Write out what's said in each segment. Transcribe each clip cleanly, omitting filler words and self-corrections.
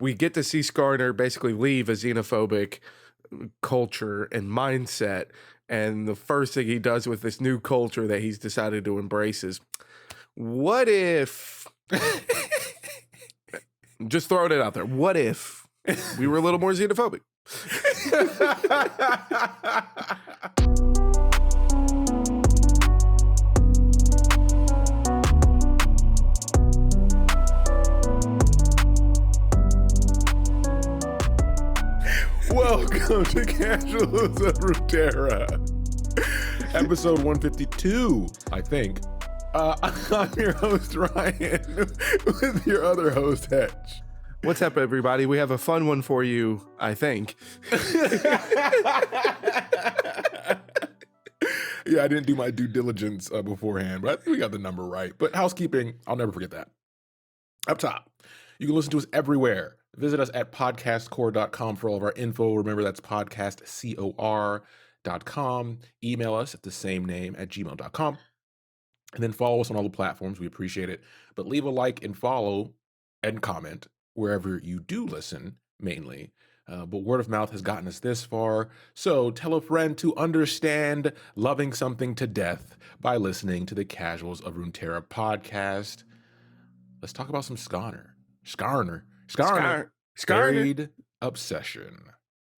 we get to see Skarner basically leave a xenophobic culture and mindset. And the first thing he does with this new culture that he's decided to embrace is, what if, just throwing it out there, what if we were a little more xenophobic? Welcome to Casuals of Runeterra, episode 152, I think. I'm your host, Ryan, with your other host, Hedge. What's up, everybody? We have a fun one for you, I think. Yeah, I didn't do my due diligence beforehand, but I think we got the number right. But housekeeping, I'll never forget that. Up top, you can listen to us everywhere. Visit us at podcastcore.com for all of our info. Remember, that's podcastcor.com. Email us at the same name at gmail.com. And then follow us on all the platforms. We appreciate it. But leave a like and follow and comment wherever you do listen, mainly. But word of mouth has gotten us this far. So tell a friend to understand loving something to death by listening to the Casuals of Runeterra podcast. Let's talk about some Skarner. Buried obsession.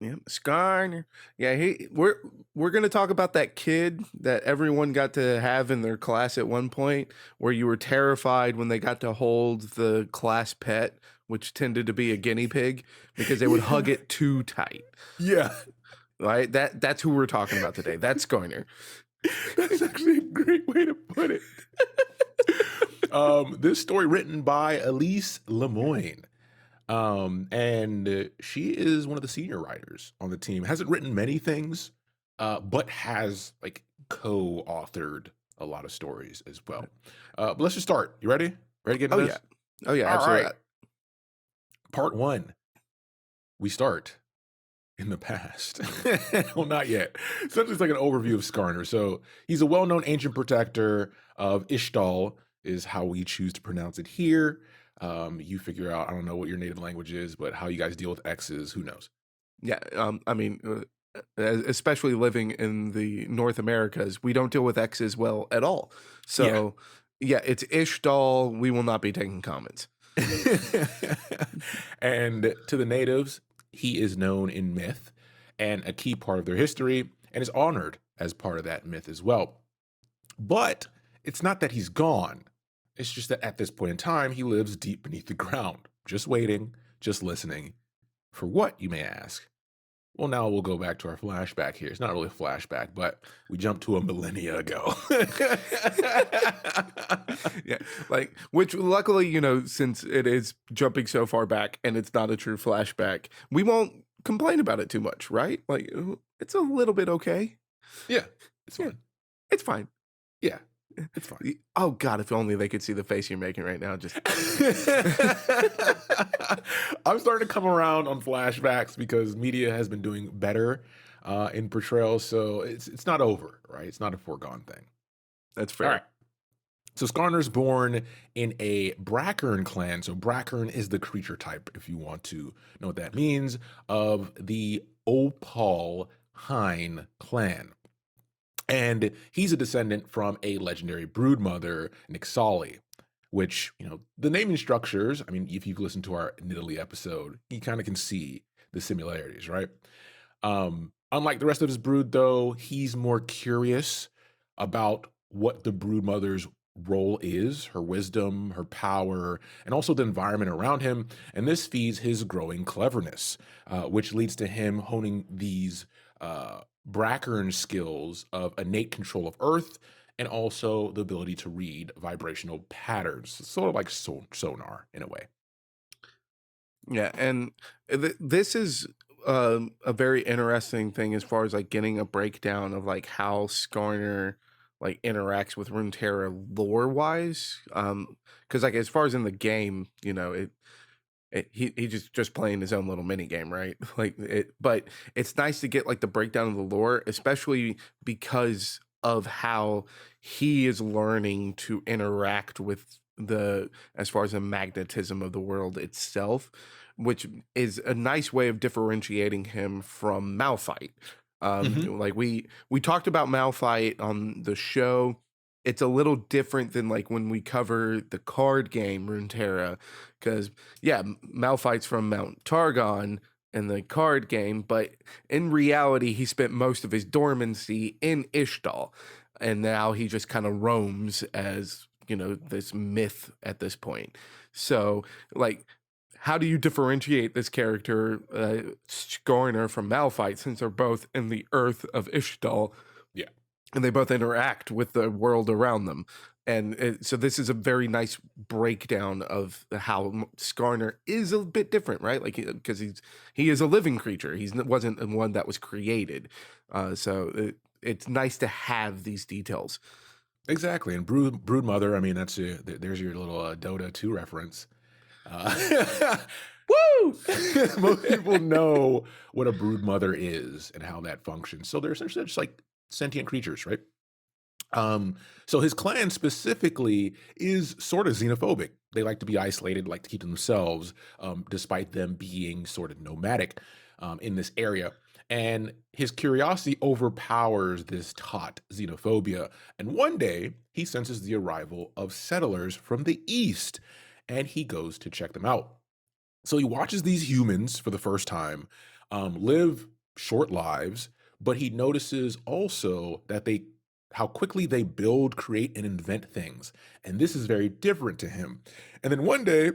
Yeah, Skarner. Yeah, we're gonna talk about that kid that everyone got to have in their class at one point, where you were terrified when they got to hold the class pet, which tended to be a guinea pig, because they would hug it too tight. Yeah, right. That's who we're talking about today. That's Skarner. That's actually a great way to put it. This story written by Elyse Lemoine. And she is one of the senior writers on the team. Hasn't written many things, but has like co-authored a lot of stories as well. But let's just start. You ready? Ready to get into this? Oh yeah, absolutely. Right. Part 1. We start in the past. Well, not yet. So it's just like an overview of Skarner. So he's a well-known ancient protector of Ishtal, is how we choose to pronounce it here. You figure out, I don't know what your native language is, but how you guys deal with X's, who knows? Yeah, I mean, especially living in the North Americas, we don't deal with X's well at all. So, yeah, it's Ishtal. We will not be taking comments. And to the natives, he is known in myth and a key part of their history, and is honored as part of that myth as well. But it's not that he's gone. It's just that at this point in time, he lives deep beneath the ground, just waiting, just listening. For what, you may ask? Well, now we'll go back to our flashback here. It's not really a flashback, but we jumped to a millennia ago. Yeah, like, which luckily, since it is jumping so far back and it's not a true flashback, we won't complain about it too much, right? Like, it's a little bit okay. Yeah, it's fine. It's fine. Yeah. It's fine. Oh God, if only they could see the face you're making right now. Just I'm starting to come around on flashbacks because media has been doing better in portrayals. So it's not over, right? It's not a foregone thing. That's fair. All right. So Skarner's born in a Brackern clan. So Brackern is the creature type, if you want to know what that means, of the Opal Hine clan. And he's a descendant from a legendary broodmother, Nixali, which, the naming structures, I mean, if you listen to our Nidalee episode, you kind of can see the similarities, right? Unlike the rest of his brood, though, he's more curious about what the broodmother's role is, her wisdom, her power, and also the environment around him. And this feeds his growing cleverness, which leads to him honing these Brackern skills of innate control of Earth and also the ability to read vibrational patterns, sort of like sonar in a way. Yeah, and this is a very interesting thing as far as like getting a breakdown of like how Skarner like interacts with Runeterra lore wise. Because like as far as in the game, he just playing his own little mini game, right? But it's nice to get like the breakdown of the lore, especially because of how he is learning to interact with as far as the magnetism of the world itself. which is a nice way of differentiating him from Malphite. Hmm. Like we talked about Malphite on the show. It's a little different than like when we cover the card game Runeterra, because yeah, Malphite's from Mount Targon in the card game, but in reality, he spent most of his dormancy in Ishtal, and now he just kind of roams as this myth at this point. So, like, how do you differentiate this character, Skarner, from Malphite, since they're both in the earth of Ishtal Yeah. and they both interact with the world around them? And so this is a very nice breakdown of how Skarner is a bit different, right? Like, because he is a living creature. Wasn't one that was created. It's nice to have these details. Exactly. And Brood Mother, I mean, there's your little Dota 2 reference. Woo! Most people know what a brood mother is and how that functions. So they're essentially just like sentient creatures, right? So his clan specifically is sort of xenophobic. They like to be isolated, like to keep to themselves, despite them being sort of nomadic in this area. And his curiosity overpowers this taut xenophobia. And one day he senses the arrival of settlers from the east and he goes to check them out. So he watches these humans for the first time live short lives, but he notices also that how quickly they build, create, and invent things. And this is very different to him. And then one day,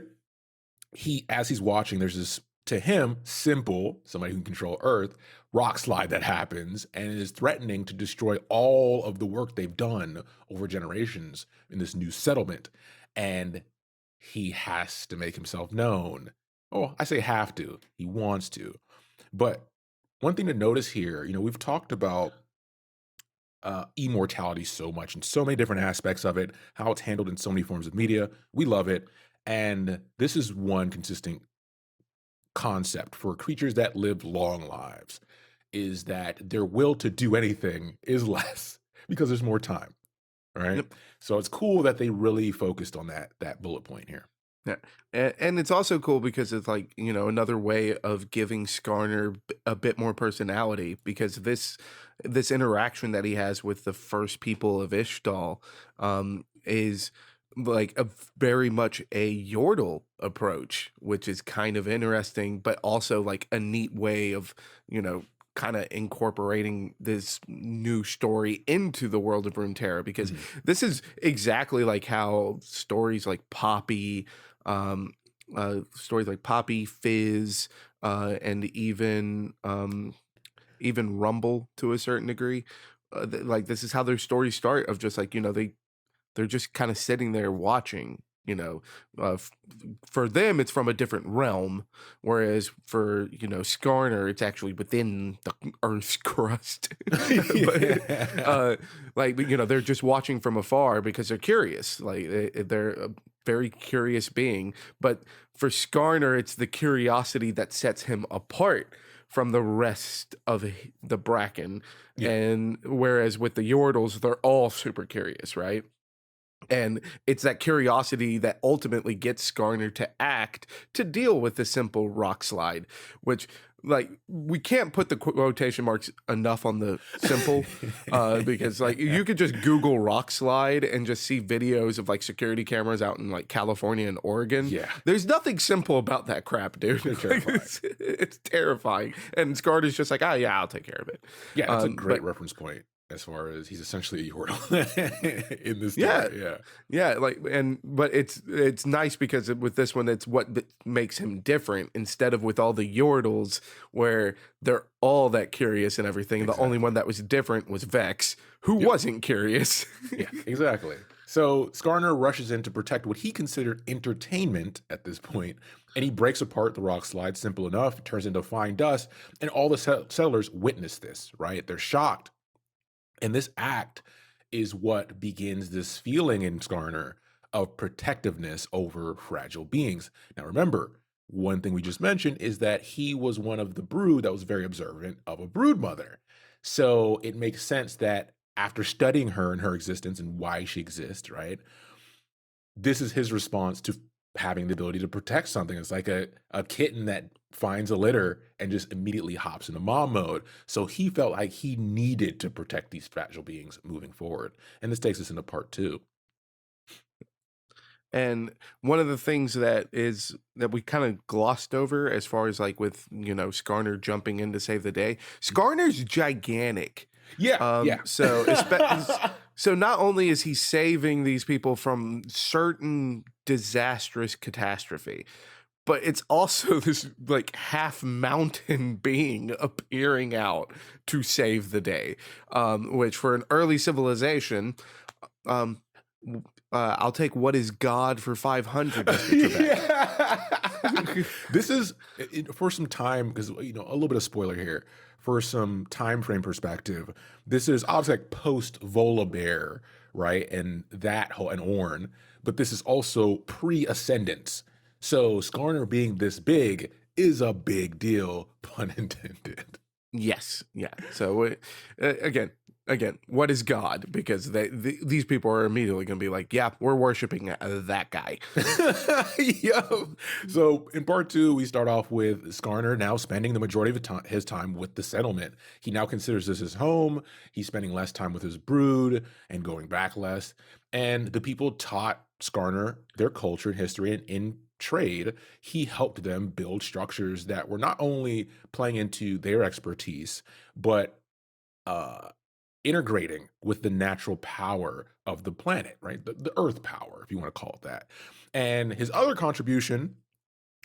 as he's watching, there's this, to him, simple, somebody who can control Earth, rock slide that happens and is threatening to destroy all of the work they've done over generations in this new settlement. And he has to make himself known. Oh, I say have to. He wants to. But one thing to notice here, we've talked about immortality so much and so many different aspects of it, how it's handled in so many forms of media. We love it. And this is one consistent concept for creatures that live long lives is that their will to do anything is less because there's more time. All right. Yep. So it's cool that they really focused on that bullet point here. Yeah, and it's also cool because it's like another way of giving Skarner a bit more personality, because this interaction that he has with the first people of Ishtal is like a very much a Yordle approach, which is kind of interesting, but also like a neat way of kind of incorporating this new story into the world of Runeterra, because Mhm. this is exactly like how um, stories like Poppy, Fizz, and even Rumble to a certain degree. Like this is how their stories start, of just like they're just kind of sitting there watching. For them it's from a different realm, whereas for Skarner it's actually within the Earth's crust. But Yeah. like they're just watching from afar because they're curious. Like they're a very curious being. But for Skarner, it's the curiosity that sets him apart from the rest of the Bracken. Yeah. And whereas with the Yordles, they're all super curious, right? And it's that curiosity that ultimately gets Skarner to act, to deal with the simple rock slide, which, like, we can't put the quotation marks enough on the simple, because like you could just Google rock slide and just see videos of like security cameras out in like California and Oregon. Yeah. There's nothing simple about that crap, dude. They're Like, terrifying. it's terrifying. And Skarner's just like, oh yeah, I'll take care of it. Yeah, that's a great But reference point as far as he's essentially a Yordle in this yeah, story. Yeah. yeah, like, but it's nice because with this one, it's what makes him different, instead of with all the Yordles where they're all that curious and everything. The only one Exactly. that was different was Vex, who Yep. wasn't curious. Yeah, exactly. So Skarner rushes in to protect what he considered entertainment at this point, and he breaks apart the rock slide. Simple enough, it turns into fine dust, and all the settlers witness this, right? They're shocked. And this act is what begins this feeling in Skarner of protectiveness over fragile beings. Now, remember, one thing we just mentioned is that he was one of the brood that was very observant of a brood mother. So it makes sense that after studying her and her existence and why she exists, right? This is his response to having the ability to protect something. It's like a kitten that finds a litter and just immediately hops into mom mode. So he felt like he needed to protect these fragile beings moving forward. And this takes us into part two. And one of the things that we kind of glossed over as far as like with, Skarner jumping in to save the day. Skarner's gigantic. Yeah, yeah. So not only is he saving these people from certain disastrous catastrophe, but it's also this like half mountain being appearing out to save the day, which for an early civilization, um, I'll take what is God for 500, Mr. Trebek. Yeah. This is for some time because a little bit of spoiler here for some time frame perspective. This is obviously like post Volibear, right? And that whole and Orn, but this is also pre-Ascendance. So Skarner being this big is a big deal, pun intended. Yes, yeah. So again, what is God? Because these people are immediately going to be like, yeah, we're worshiping that guy. Yo. So in part two, we start off with Skarner now spending the majority of his time with the settlement. He now considers this his home. He's spending less time with his brood and going back less. And the people taught Skarner their culture and history, and in trade, he helped them build structures that were not only playing into their expertise, but uh integrating with the natural power of the planet, right? The earth power, if you want to call it that. And his other contribution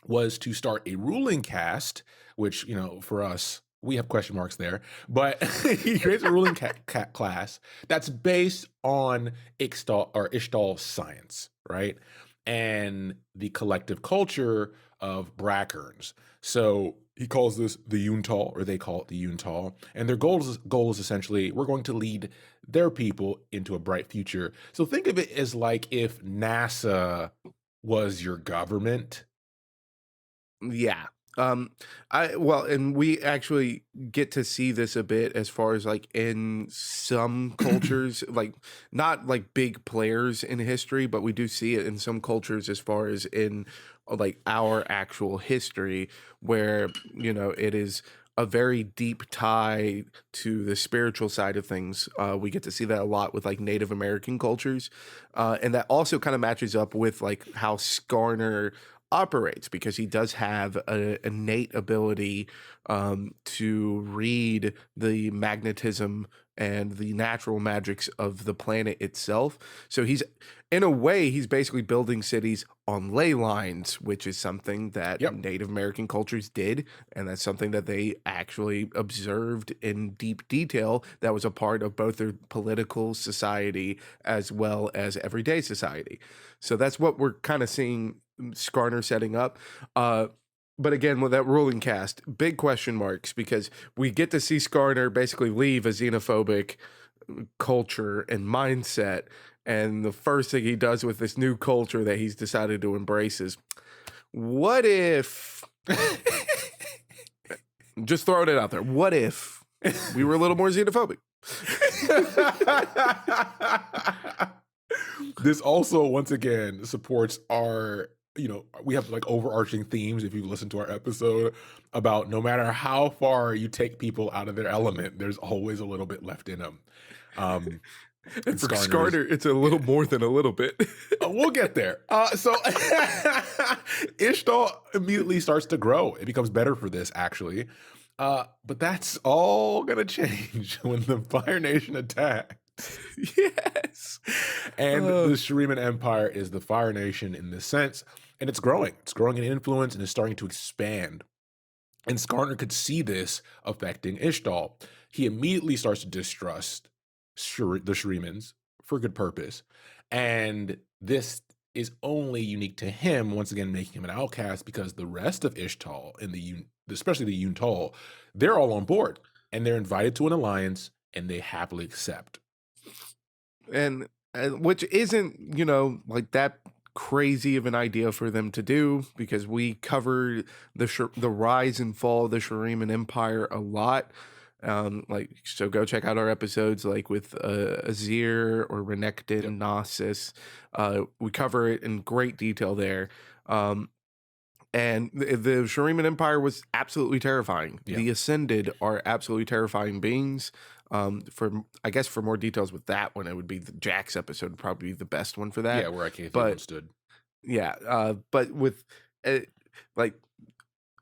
was to start a ruling caste, which, for us, we have question marks there, but he creates a ruling class that's based on Ishtal science, right? And the collective culture of Brackerns. So he calls this the Yuntal, or they call it the Yuntal. And their goal is essentially, we're going to lead their people into a bright future. So think of it as like if NASA was your government. Yeah. And we actually get to see this a bit as far as like in some cultures, like not like big players in history, but we do see it in some cultures as far as in like our actual history, where, it is a very deep tie to the spiritual side of things. We get to see that a lot with like Native American cultures. And that also kind of matches up with like how Skarner operates, because he does have a innate ability to read the magnetism and the natural magics of the planet itself. So in a way, he's basically building cities on ley lines, which is something that Yep. Native American cultures did, and that's something that they actually observed in deep detail. That was a part of both their political society as well as everyday society. So that's what we're kind of seeing Skarner setting up. But again, with that ruling cast, big question marks, because we get to see Skarner basically leave a xenophobic culture and mindset. And the first thing he does with this new culture that he's decided to embrace is, what if, just throwing it out there, what if we were a little more xenophobic? This also, once again, supports our, we have like overarching themes. If you listen to our episode about no matter how far you take people out of their element, there's always a little bit left in them. And for Skarner, it's a little more than a little bit. We'll get there. So Ishtal immediately starts to grow. It becomes better for this, actually. But that's all going to change when the Fire Nation attacks. Yes. And the Shuriman Empire is the Fire Nation in this sense. And it's growing. It's growing in influence and it's starting to expand. And Skarner could see this affecting Ishtal. He immediately starts to distrust the Shurimans for good purpose. And this is only unique to him, once again, making him an outcast, because the rest of Ishtal, especially the Yuntal, they're all on board. And they're invited to an alliance, and they happily accept. And which isn't, like that crazy of an idea for them to do, because we cover the rise and fall of the Shuriman Empire a lot. So go check out our episodes like with Azir or Renekton, Yep. Gnosis. We cover it in great detail there. Um, and the Shuriman Empire was absolutely terrifying. Yeah. The Ascended are absolutely terrifying beings. For I guess for more details with that one, it would be the Jax episode, would probably be the best one for Yeah, that. where Ikathia But once stood. yeah, but with uh, like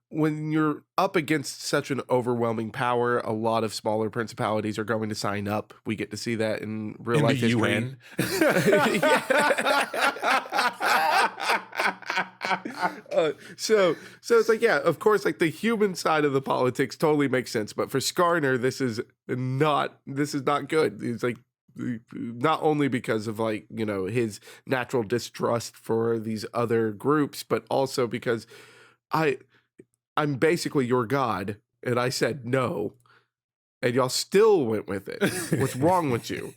when you're up against such an overwhelming power, a lot of smaller principalities are going to sign up. We get to see that in real In the life history. UN. Yeah. So it's like, yeah, of course, like the human side of the politics totally makes sense, but for Skarner, this is not good. It's like not only because of like his natural distrust for these other groups, but also because I I'm basically your god, and I said no, and y'all still went with it. What's wrong with you?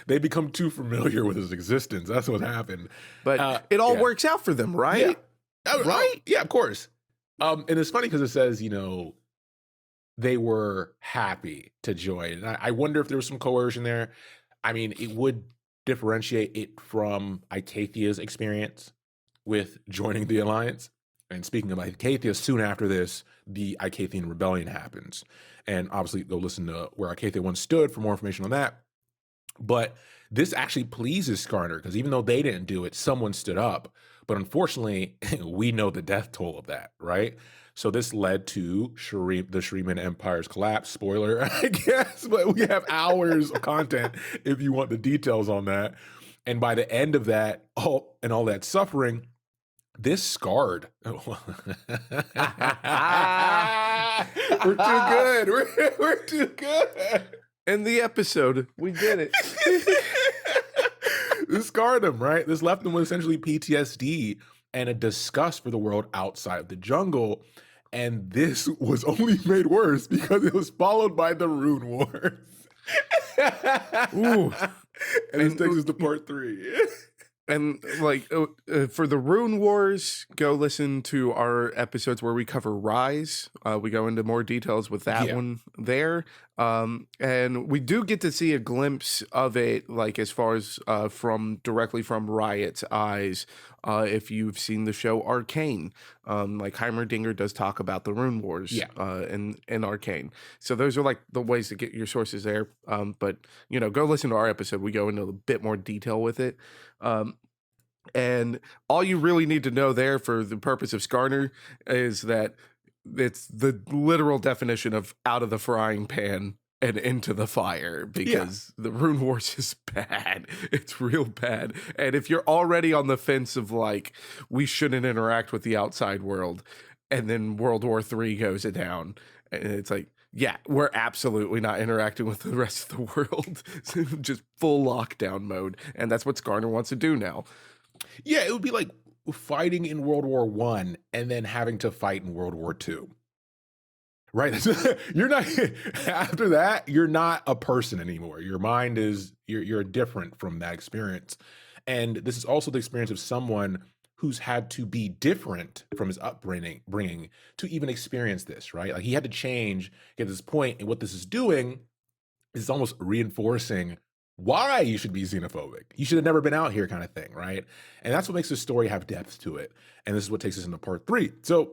They become too familiar with his existence. That's what happened. But it all Yeah. works out for them, Yeah. right? Right? Yeah, of course. And it's funny because it says, they were happy to join. And I wonder if there was some coercion there. I mean, it would differentiate it from Icathia's experience with joining the alliance. And speaking of Icathia, soon after this, the Icathian rebellion happens. And obviously, go listen to where Icathia once stood for more information on that. But this actually pleases Skarner because even though they didn't do it, someone stood up. But unfortunately, we know the death toll of that, right? So this led to the Shuriman Empire's collapse. Spoiler, I guess, but we have hours of content if you want the details on that. And by the end of that, all that suffering, this scarred. We're too good. We're too good. In the episode, we did it. This scarred him, right? This left him with essentially PTSD and a disgust for the world outside of the jungle. And this was only made worse because it was followed by the Rune Wars. Ooh. And this takes us to part 3. And like for the Rune Wars, go listen to our episodes where we cover Rise. We go into more details with that one there. And we do get to see a glimpse of it, like as far as directly from Riot's eyes. If you've seen the show Arcane, like Heimerdinger does talk about the Rune Wars in Arcane. So those are like the ways to get your sources there. But go listen to our episode. We go into a bit more detail with it. And all you really need to know there for the purpose of Skarner is that it's the literal definition of out of the frying pan and into the fire, because the Rune Wars is bad. It's real bad. And if you're already on the fence of like, we shouldn't interact with the outside world, and then World War III goes down, and it's like, yeah, we're absolutely not interacting with the rest of the world. Just full lockdown mode. And that's what Skarner wants to do now. Yeah, it would be like fighting in World War I and then having to fight in World War II. Right? You're not after that, you're not a person anymore. Your mind is you're different from that experience. And this is also the experience of someone who's had to be different from his bringing to even experience this, right? Like he had to change, get to this point, and what this is doing is almost reinforcing why you should be xenophobic. You should have never been out here, kind of thing, right? And that's what makes this story have depth to it. And this is what takes us into part 3. So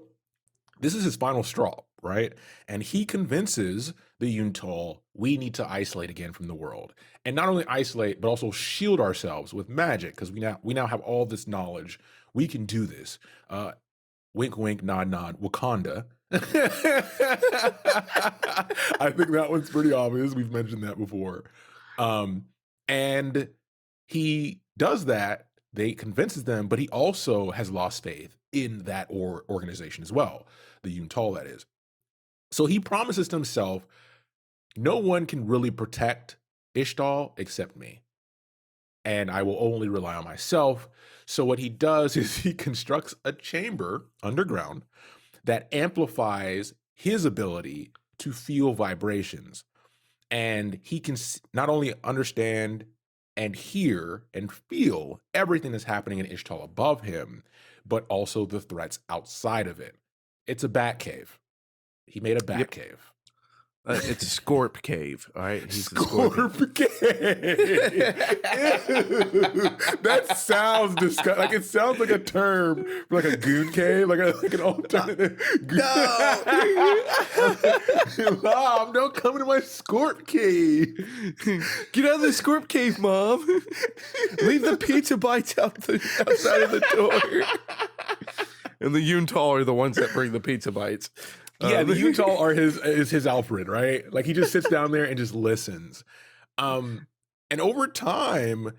this is his final straw, right? And he convinces the Yuntal we need to isolate again from the world. And not only isolate, but also shield ourselves with magic, because we now have all this knowledge. We can do this. Wink, wink, nod, nod, Wakanda. I think that one's pretty obvious. We've mentioned that before. And he does that. They convinces them, but he also has lost faith in that organization as well. The Yuntal, that is. So he promises to himself, no one can really protect Ishtal except me. And I will only rely on myself. So what he does is he constructs a chamber underground that amplifies his ability to feel vibrations. And he can not only understand and hear and feel everything that's happening in Ishtal above him, but also the threats outside of it. It's a bat cave. He made a bat cave. It's Scorp Cave. All right, he's the scorpion. Scorpion. That sounds disgusting. Like it sounds like a term for like a goon cave, like an alternative. No, Mom, don't come into my Scorp cave. get out of the Scorp Cave, Mom. Leave the pizza bites outside of the door. And the Yuntal are the ones that bring the pizza bites. Yeah, the Yuntal are his Alfred, right? Like he just sits down there and just listens. And over time,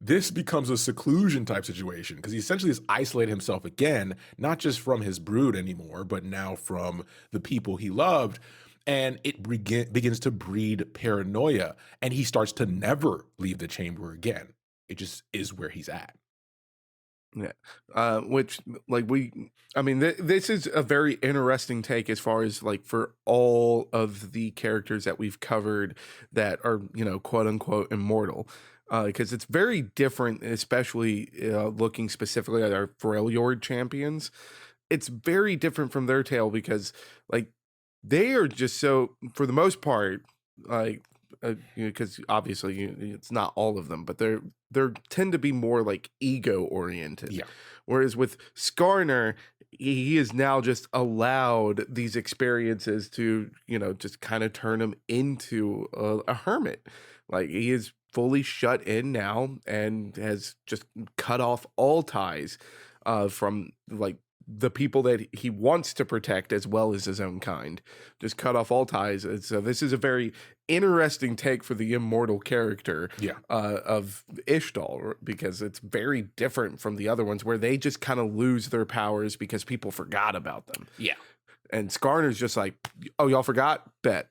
this becomes a seclusion type situation because he essentially has isolated himself again, not just from his brood anymore, but now from the people he loved. And it begins to breed paranoia, and he starts to never leave the chamber again. It just is where he's at. Yeah. Which like I mean, this is a very interesting take as far as like for all of the characters that we've covered that are, quote unquote immortal. Because it's very different, especially looking specifically at our Freljord champions. It's very different from their tale because like they are just so, for the most part, like because obviously it's not all of them, but they're tend to be more like ego oriented. Yeah. Whereas with Skarner, he is now just allowed these experiences to, just kind of turn him into a hermit. Like he is fully shut in now and has just cut off all ties from like the people that he wants to protect as well as his own kind. Just cut off all ties. And so this is a very interesting take for the immortal character of Ishtal, because it's very different from the other ones where they just kind of lose their powers because people forgot about them. Yeah. And Skarner's just like, oh, y'all forgot? Bet.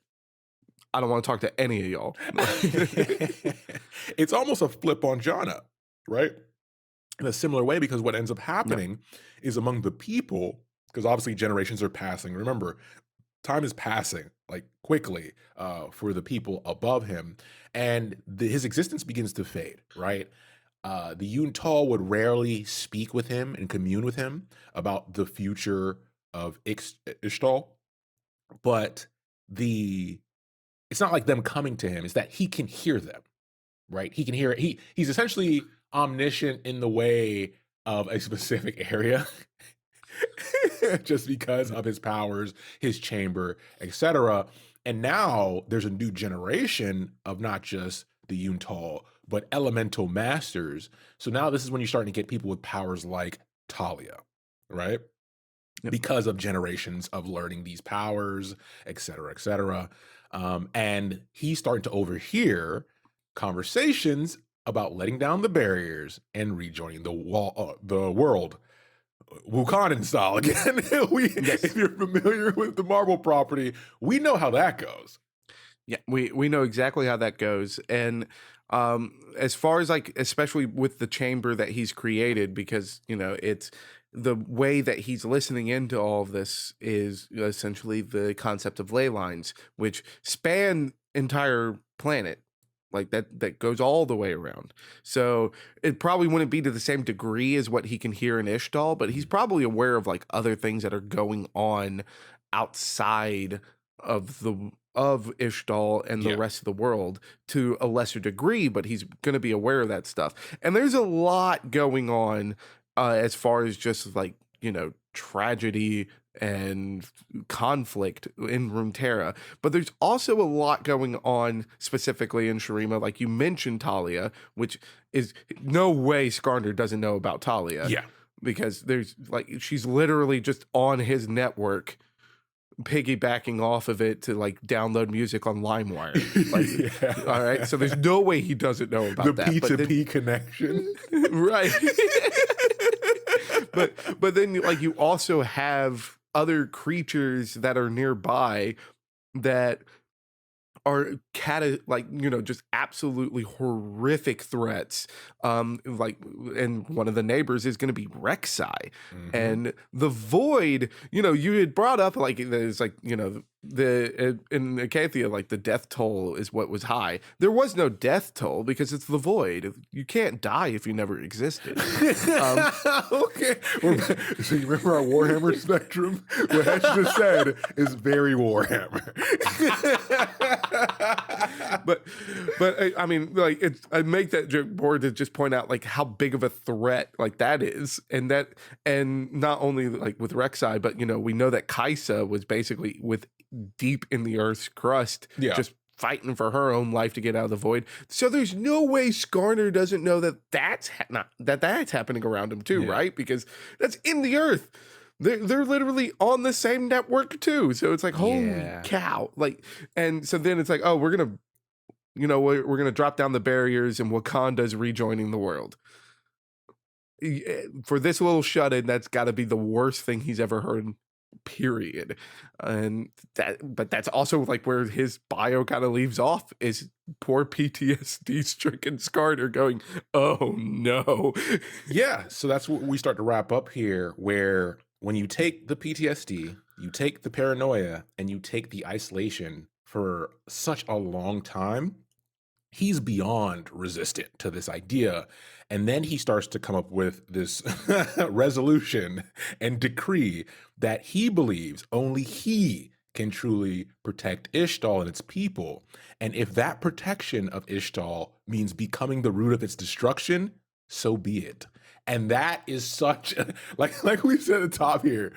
I don't want to talk to any of y'all. It's almost a flip on Janna, right? In a similar way, because what ends up happening is among the people, because obviously generations are passing. Remember, time is passing like quickly for the people above him, and his existence begins to fade, right? The Yuntal would rarely speak with him and commune with him about the future of Ishtal, but it's not like them coming to him, it's that he can hear them, right? He can hear it. He's essentially omniscient in the way of a specific area just because of his powers, his chamber, etc. And now there's a new generation of not just the Yuntal, but elemental masters. So now this is when you're starting to get people with powers like Talia, right? Yep. Because of generations of learning these powers, etc., etc. And he's starting to overhear conversations about letting down the barriers and rejoining the world, Wukanen style again. If you're familiar with the Marvel property, we know how that goes. Yeah, we know exactly how that goes. And as far as like, especially with the chamber that he's created, because it's the way that he's listening into all of this is essentially the concept of ley lines, which span entire planet. Like that goes all the way around. So it probably wouldn't be to the same degree as what he can hear in Ishtal, but he's probably aware of like other things that are going on outside of Ishtal and the rest of the world to a lesser degree, but he's going to be aware of that stuff. And there's a lot going on as far as just like, tragedy and conflict in Runeterra, but there's also a lot going on specifically in Shurima. Like you mentioned Talia, which is no way Skarner doesn't know about Talia. Yeah. Because there's like, she's literally just on his network, piggybacking off of it to like download music on LimeWire. Like, all right. So there's no way he doesn't know about the P2P connection. Right. But then like you also have other creatures that are nearby that are just absolutely horrific threats. Like, and one of the neighbors is going to be Rek'Sai. And the Void, you had brought up like there's like in Acacia, like the death toll is what was high. There was no death toll because it's the void. You can't die if you never existed. Okay. So you remember our Warhammer spectrum? What Hesh just said is very Warhammer. But I mean, like I make that joke more to just point out like how big of a threat like that is, and not only like with Rek'Sai, but we know that Kaisa was basically with deep in the Earth's crust, Yeah. just fighting for her own life to get out of the void. So there's no way Skarner doesn't know that that's that's happening around him too, Yeah. right? Because that's in the Earth. They're literally on the same network too. So it's like, holy Yeah. cow. Like, and so then it's like, oh, we're gonna drop down the barriers and Wakanda's rejoining the world. For this little shut-in, that's got to be the worst thing he's ever heard, period. But that's also like where his bio kind of leaves off, is poor PTSD stricken Skarner going, oh no. Yeah, so that's what we start to wrap up here, where when you take the PTSD, you take the paranoia, and you take the isolation for such a long time, he's beyond resistant to this idea. And then he starts to come up with this resolution and decree that he believes only he can truly protect Ishtal and its people. And if that protection of Ishtal means becoming the root of its destruction, so be it. And that is such like we said at the top here,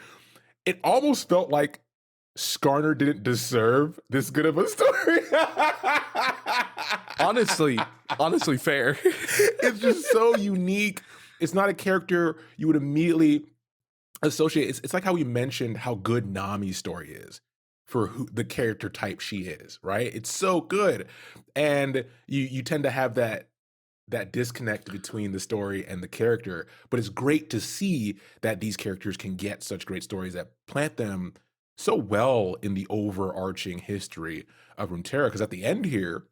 it almost felt like Skarner didn't deserve this good of a story. honestly fair. It's just so unique. It's not a character you would immediately associate. It's like how we mentioned how good Nami's story is for the character type she is, right? It's so good. And you tend to have that disconnect between the story and the character, but it's great to see that these characters can get such great stories that plant them so well in the overarching history of Runeterra. Because at the end here,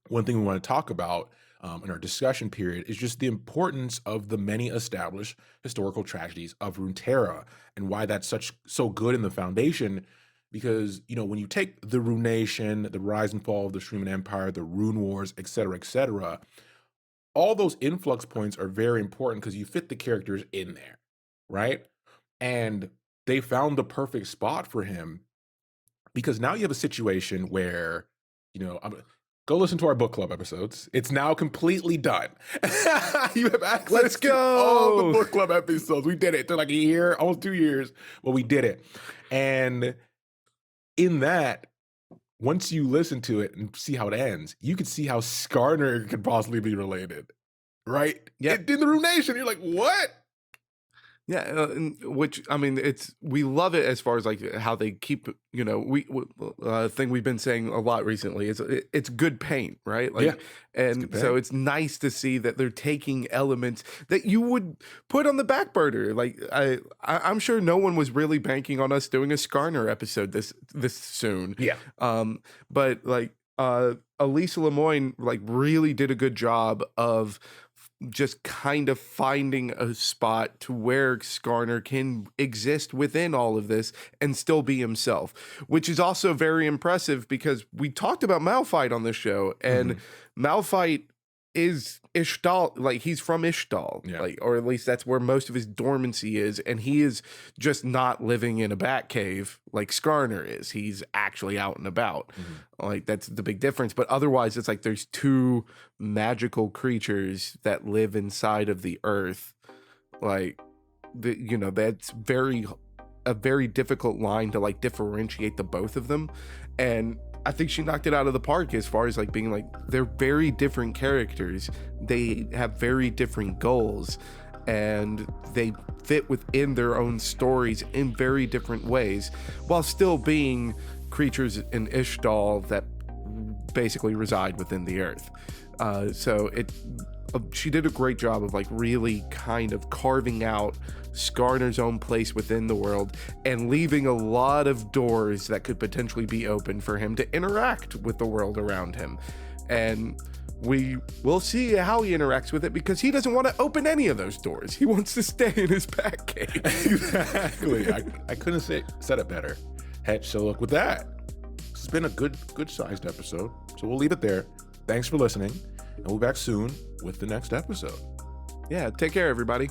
one thing we want to talk about in our discussion period is just the importance of the many established historical tragedies of Runeterra and why that's so good in the foundation. Because, when you take the Runation, the rise and fall of the Shuriman Empire, the Rune Wars, etc., all those influx points are very important because you fit the characters in there, right? And they found the perfect spot for him because now you have a situation where, go listen to our book club episodes. It's now completely done. You have access Let's to go. all the book club episodes. We did it. They're like a year, almost 2 years. Well, we did it. And in that, once you listen to it and see how it ends, you can see how Skarner could possibly be related, right? Yeah. In the Runation, you're like, what? Yeah, which I mean, we love it as far as like how they keep, thing we've been saying a lot recently is it's good paint, right? Like, Yeah, and so it's nice to see that they're taking elements that you would put on the back burner. Like I'm sure no one was really banking on us doing a Skarner episode this soon. Yeah. But like Elyse Lemoine like really did a good job of just kind of finding a spot to where Skarner can exist within all of this and still be himself, which is also very impressive because we talked about Malphite on this show, and Malphite is Ishtal, like he's from Ishtal, like, or at least that's where most of his dormancy is, and he is just not living in a bat cave like Skarner is. He's actually out and about. Like that's the big difference. But otherwise, it's like there's two magical creatures that live inside of the earth. Like that's a very difficult line to like differentiate the both of them, and I think she knocked it out of the park as far as like being like, they're very different characters. They have very different goals and they fit within their own stories in very different ways while still being creatures in Ishtal that basically reside within the earth. She did a great job of like really kind of carving out Skarner's own place within the world and leaving a lot of doors that could potentially be open for him to interact with the world around him. And we will see how he interacts with it because he doesn't want to open any of those doors. He wants to stay in his bat cave. Exactly. I couldn't said it better. Heck, so look with that. This has been a good sized episode. So we'll leave it there. Thanks for listening, and we'll be back soon with the next episode. Yeah, take care, everybody.